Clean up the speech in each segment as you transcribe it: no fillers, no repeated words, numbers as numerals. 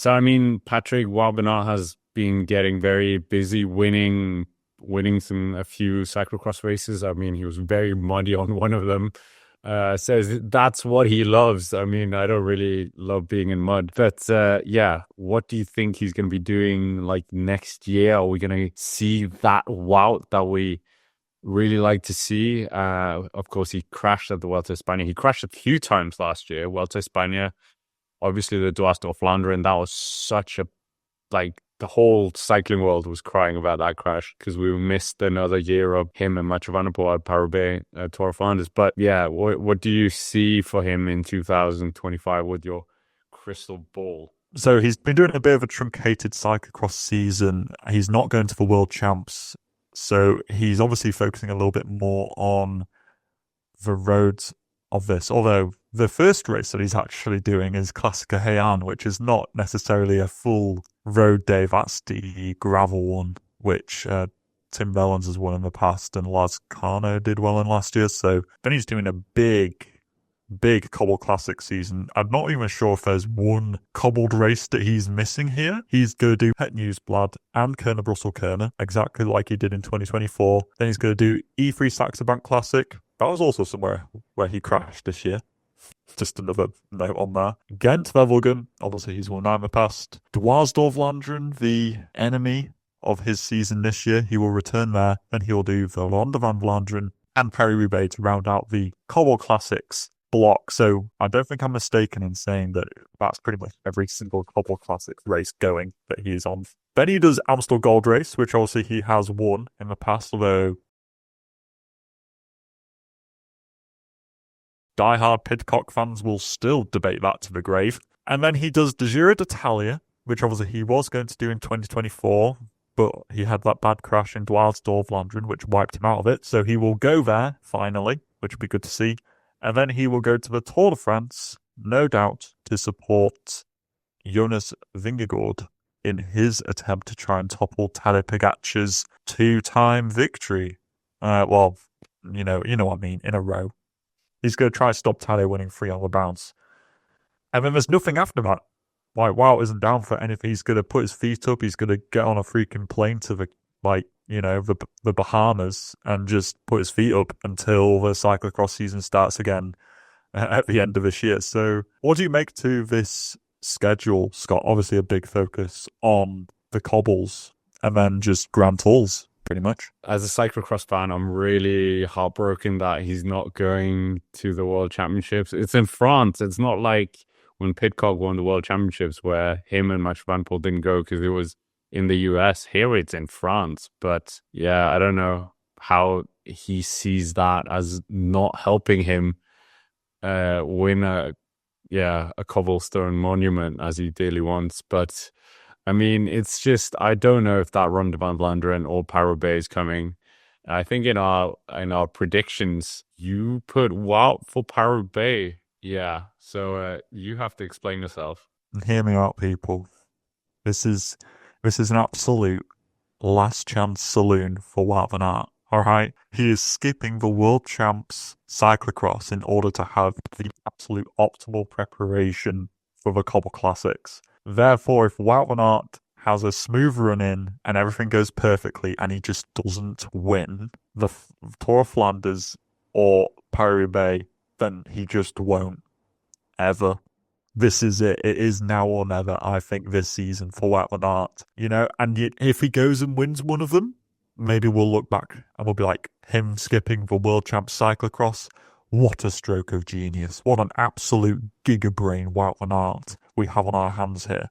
So, I mean, Patrick Wout van Aert has been getting very busy winning a few cyclocross races. I mean, he was very muddy on one of them. Says that's what he loves. I mean, I don't really love being in mud, but yeah, what do you think he's going to be doing like next year? Are we going to see that Wout that we really like to see? Of course, he crashed at the Vuelta a España. He crashed a few times last year. Vuelta a España, obviously the Tour of Flanders, and that was such a like the whole cycling world was crying about that crash because we missed another year of him and Mathieu van der Poel at Paris Roubaix, Tour of Flanders. But yeah, what do you see for him in 2025 with your crystal ball? So he's been doing a bit of a truncated cyclocross season. He's not going to the World Champs. So he's obviously focusing a little bit more on the roads of this. Although the first race that he's actually doing is Classica Heian, which is not necessarily a full road day. That's the gravel one, which Tim Bellens has won in the past and Lars Carno did well in last year. So then he's doing a big cobble classic season. I'm not even sure if there's one cobbled race that he's missing here. He's going to do Het Nieuwsblad and Kuurne Brussel Kuurne, exactly like he did in 2024. Then he's going to do E3 Saxo Bank Classic. That was also somewhere where he crashed this year. Just another note on there. Ghent Wevelgem, obviously he's won in the past. Dwars Vlaanderen, the enemy of his season this year, he will return there. Then he will do the Ronde van Vlaanderen and Paris Roubaix to round out the Cobble Classics block. So I don't think I'm mistaken in saying that that's pretty much every single Cobble Classic race going that he is on. Then he does Amstel Gold Race, which obviously he has won in the past, although diehard Pidcock fans will still debate that to the grave. And then he does the Giro d'Italia, which obviously he was going to do in 2024, but he had that bad crash in Dwars Vlaanderen, which wiped him out of it. So he will go there, finally, which would be good to see. And then he will go to the Tour de France, no doubt, to support Jonas Vingegaard in his attempt to try and topple Tadej Pogacar's two-time victory. Well, you know what I mean, in a row. He's going to try and stop Tadej winning 3 on the bounce. And then there's nothing after that. Like, Wout isn't down for anything. He's going to put his feet up. He's going to get on a freaking plane to the Bahamas and just put his feet up until the cyclocross season starts again at the end of this year. So what do you make to this schedule, Scott? Obviously a big focus on the cobbles and then just Grand Tours, pretty much. As a cyclocross fan, I'm really heartbroken that he's not going to the World Championships. It's in France. It's not like when Pidcock won the World Championships where him and Mathieu van der Poel didn't go because it was in the US. Here it's in France. But yeah, I don't know how he sees that as not helping him win a cobblestone monument as he dearly wants. But I mean, it's just, I don't know if that Ronde van Vlaanderen or Paris-Roubaix is coming. I think in our predictions, you put Wout for Paris-Roubaix. Yeah, so you have to explain yourself. Hear me out, people. This is an absolute last chance saloon for Wout van Aert. All right, he is skipping the World Champs cyclocross in order to have the absolute optimal preparation for the Cobble Classics. Therefore, if Wout van Aert has a smooth run in and everything goes perfectly and he just doesn't win the Tour of Flanders or Paris-Roubaix, then he just won't ever. This is it. It is now or never, I think, this season for Wout van Aert. And if he goes and wins one of them, maybe we'll look back and we'll be like, him skipping the World Champs cyclocross. What a stroke of genius. What an absolute gigabrain Wout van Aert we have on our hands here.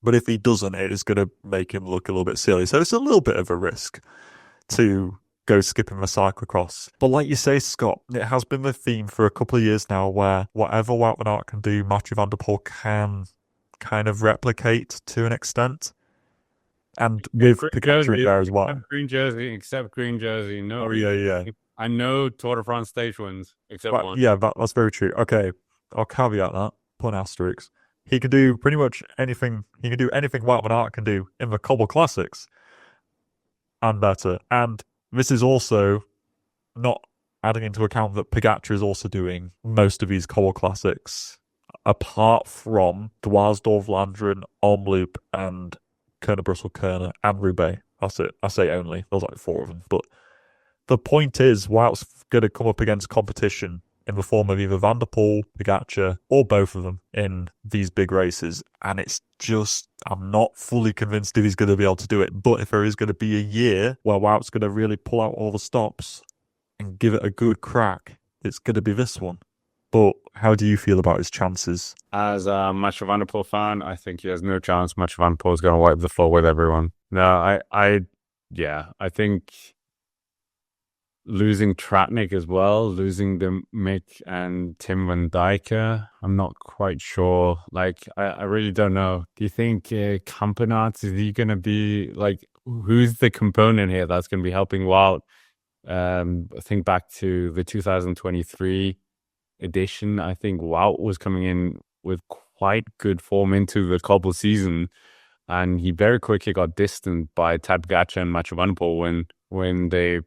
But if he doesn't, it is going to make him look a little bit silly. So it's a little bit of a risk to go skipping the cyclocross. But like you say, Scott, it has been the theme for a couple of years now where whatever Wout van Aert can do, Mathieu van der Poel can kind of replicate to an extent. And with Pogacar there as well. Except green jersey. No. Oh, yeah. I know Tour de France stage wins, except one. Yeah, that's very true. Okay, I'll caveat that. Put an asterisk. He can do pretty much anything. He can do anything Wout van Aert can do in the Cobble Classics. And better. And this is also not adding into account that Pogacar is also doing most of these Cobble Classics apart from Dwars-Dovlanderen, Omloop, and Kuurne-Brussel-Kuurne, and Roubaix. That's it. I say only. There's like 4 of them. But the point is, Wout's going to come up against competition in the form of either Van der Poel, Pogačar, or both of them in these big races. And it's just, I'm not fully convinced if he's going to be able to do it. But if there is going to be a year where Wout's going to really pull out all the stops and give it a good crack, it's going to be this one. But how do you feel about his chances? As a Mathieu van der Poel fan, I think he has no chance. Mathieu van der Poel is going to wipe the floor with everyone. No, I think losing Tratnik as well, losing the Mick and Tim van Dijken, I'm not quite sure. Like, I really don't know. Do you think Kampenaerts, is he going to be, like, who's the component here that's going to be helping Wout? I think back to the 2023 edition, I think Wout was coming in with quite good form into the cobble season, and he very quickly got distanced by Tadej Pogačar and Mathieu van der Poel when they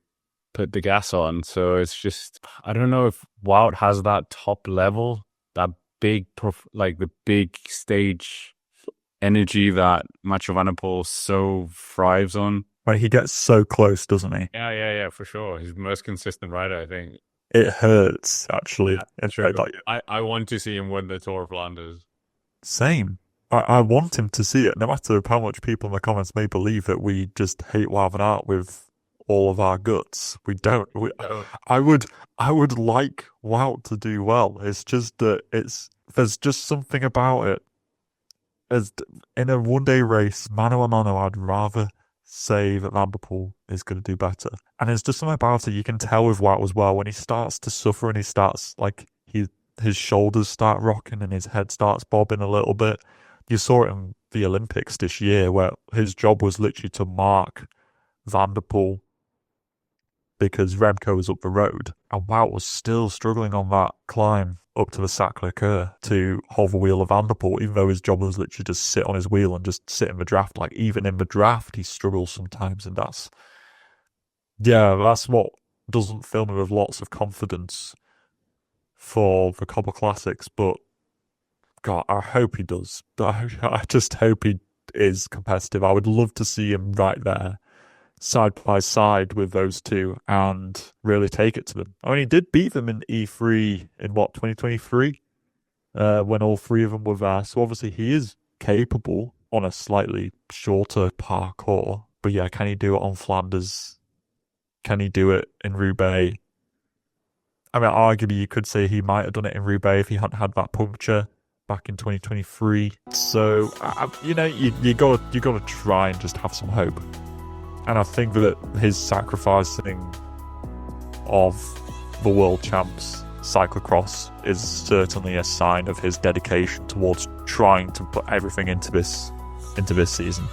put the gas on. So it's just, I don't know if Wout has that top level, that big, like the big stage energy that Mathieu van der Poel so thrives on. Right, he gets so close, doesn't he? Yeah, for sure. He's the most consistent rider, I think. It hurts, actually. Yeah, sure. I want to see him win the Tour of Flanders. Same. I want him to see it, no matter how much people in the comments may believe that we just hate Wout van Aert with all of our guts. We don't. I would like Wout to do well. It's just that there's just something about it. As in a one-day race, mano a mano, I'd rather say that Van der Poel is going to do better. And there's just something about it you can tell with Wout as well, when he starts to suffer and he starts, like, his shoulders start rocking and his head starts bobbing a little bit. You saw it in the Olympics this year, where his job was literally to mark Van der Poel because Remco was up the road, and Wout was still struggling on that climb up to the Sacré-Cœur to hold the wheel of Van der Poel, even though his job was literally just sit on his wheel and just sit in the draft. Like, even in the draft, he struggles sometimes, and that's what doesn't fill me with lots of confidence for the Cobble Classics. But God, I hope he does. I just hope he is competitive. I would love to see him right there, side by side with those two, and really take it to them. I mean, he did beat them in E3 in 2023, when all 3 of them were there. So obviously he is capable on a slightly shorter parcours. But yeah, can he do it on Flanders? Can he do it in Roubaix? I mean, arguably you could say he might have done it in Roubaix if he hadn't had that puncture back in 2023. So you gotta try and just have some hope. And I think that his sacrificing of the world champs cyclocross is certainly a sign of his dedication towards trying to put everything into this season.